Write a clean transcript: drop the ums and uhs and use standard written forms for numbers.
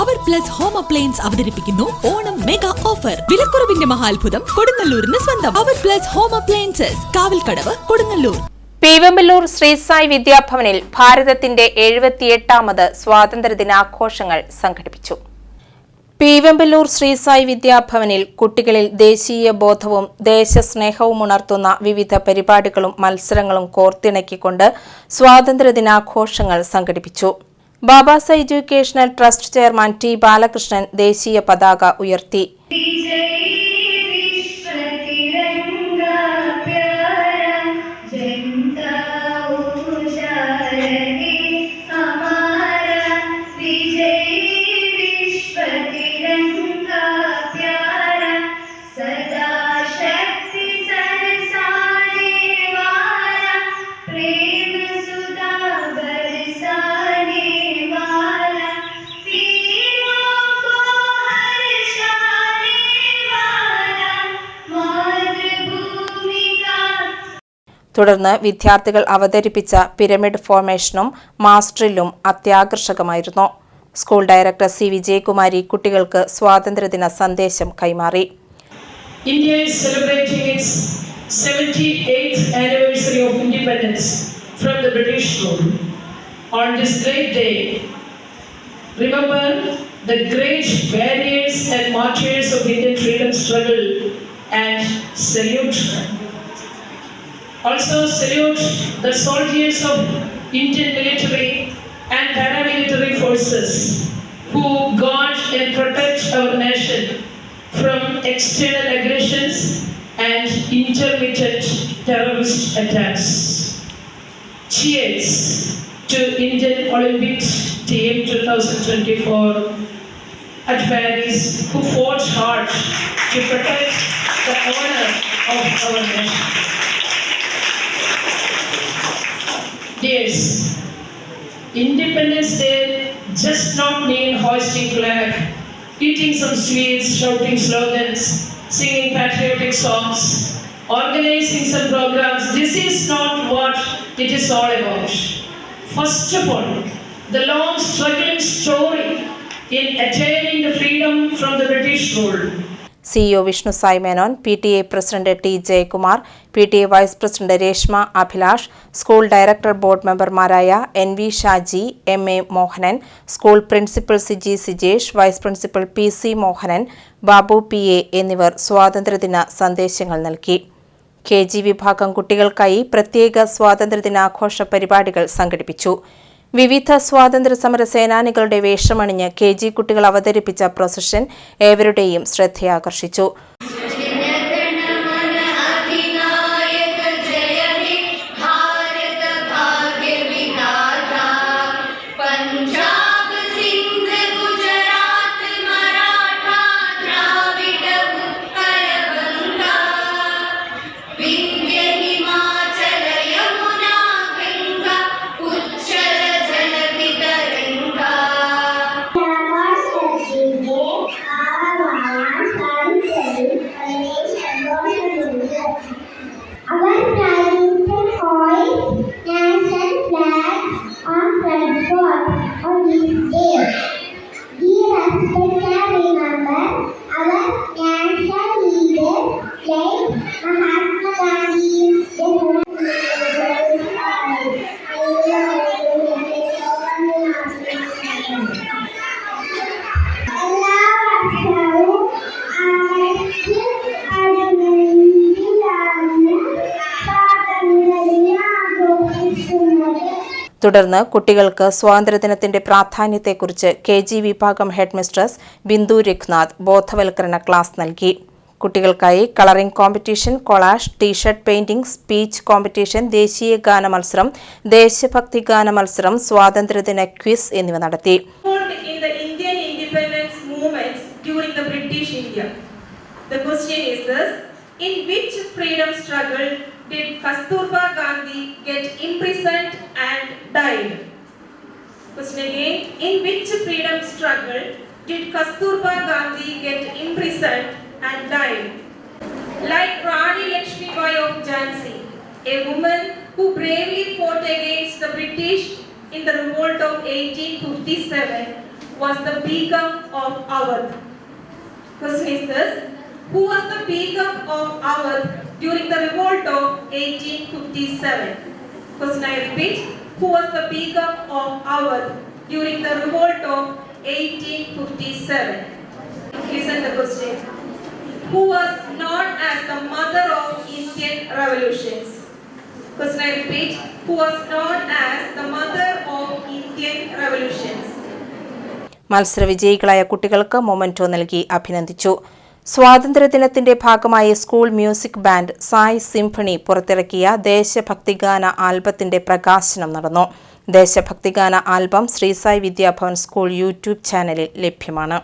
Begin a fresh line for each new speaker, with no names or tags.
അവർ plus home appliance അവതരിപ്പിക്കുന്നു Onam mega offer. വിലക്കുറവിന്റെ മഹാത്ഭുതം കൊടുങ്ങല്ലൂരിന് സ്വന്തം. അവർ plus home appliances, Kavalkadavu, Kodungallur.
Peevamballoor Sri Sai വിദ്യാഭവനിൽ ഭാരതത്തിന്റെ 78ാമത് സ്വാതന്ത്ര്യദിനാഘോഷങ്ങൾ സംഘടിപ്പിച്ചു. പീവമ്പല്ലൂർ ശ്രീ സായി വിദ്യാഭവനിൽ കുട്ടികളിൽ ദേശീയ ബോധവും ദേശസ്നേഹവും ഉണർത്തുന്ന വിവിധ പരിപാടികളും മത്സരങ്ങളും കോർത്തിണക്കിക്കൊണ്ട് സ്വാതന്ത്ര്യദിനാഘോഷങ്ങൾ സംഘടിപ്പിച്ചു. Baba's educational trust chairman T Balakrishnan ദേശീയ പതാക ഉയർത്തി. തുടർന്ന് വിദ്യാർത്ഥികൾ അവതരിപ്പിച്ച പിരമിഡ് ഫോർമേഷനും മാസ്റ്ററിലും അത്യാകർഷകമായിരുന്നു. സ്കൂൾ ഡയറക്ടർ സി വിജയകുമാരി കുട്ടികൾക്ക് സ്വാതന്ത്ര്യദിന സന്ദേശം കൈമാറി.
India is celebrating its 78th anniversary of independence from the British rule. On this great day, remember the great barriers and martyrs of Indian freedom struggle and salute. Also salute the soldiers of Indian military and paramilitary forces who guard and protect our nation from external aggressions and intermittent terrorist attacks. Cheers to Indian Olympic team 2024 at Paris who fought hard to protect the honor of our nation. Dears, Independence Day just not mean hoisting flag, eating some sweets, shouting slogans, singing patriotic songs, organizing some programs. This is not what it is all about. First of all, the long struggling story in attaining the freedom from the British rule.
CEO Vishnu Sai Menon, PTA president T Jayakumar, PTA vice president Reshma Abhilash, school director board മെമ്പർമാരായ NV Shaji, MA Mohanan, school principal Siji Sijesh, vice principal PC Mohanan, Babu PA എന്നിവർ സ്വാതന്ത്ര്യദിന സന്ദേശങ്ങൾ നൽകി. KG വിഭാഗം കുട്ടികൾക്കായി പ്രത്യേക സ്വാതന്ത്ര്യദിനാഘോഷ പരിപാടികൾ സംഘടിപ്പിച്ചു. വിവിധ സ്വാതന്ത്ര്യ സമര സേനാനികളുടെ വേഷമണിഞ്ഞ് KG കുട്ടികൾ അവതരിപ്പിച്ച പ്രൊസഷൻ ഏവരുടെയും ശ്രദ്ധയാകർഷിച്ചു. തുടർന്ന് കുട്ടികൾക്ക് സ്വാതന്ത്ര്യദിനത്തിന്റെ പ്രാധാന്യത്തെക്കുറിച്ച് KG വിഭാഗം ഹെഡ് മിസ്ട്രസ് ബിന്ദു രഘുനാഥ് ബോധവൽക്കരണ ക്ലാസ് നൽകി. കുട്ടികൾക്കായി colouring competition, collage, T-shirt painting, speech competition, ദേശീയ ഗാന മത്സരം, ദേശഭക്തി ഗാന മത്സരം, സ്വാതന്ത്ര്യദിന ക്വിസ് എന്നിവ നടത്തി.
In which freedom struggle did Kasturba Gandhi get imprisoned and died? Question again. In which freedom struggle did Kasturba Gandhi get imprisoned and died? Like Rani Lakshmi Bai of Jhansi, a woman who bravely fought against the British in the revolt of 1857, was the Begum of Awadh? Question is this: who was the Begum of Awadh during the revolt of 1857? Question I repeat: who was the Begum of Awadh during the revolt of 1857? Listen the question. Who was known as the mother of Indian revolutions? Question I repeat: who was known as the mother of Indian revolutions?
മത്സരവിജയികളായ കുട്ടികൾക്ക് memento നൽകി അഭിനന്ദിച്ചു. സ്വാതന്ത്ര്യദിനത്തിന്റെ ഭാഗമായി school music band Sai symphony പുറത്തിറക്കിയ ദേശഭക്തിഗാന ആൽബത്തിന്റെ പ്രകാശനം നടന്നു. ദേശഭക്തിഗാന album Sri Sai Vidyabhavan school YouTube ചാനലിൽ ലഭ്യമാണ്.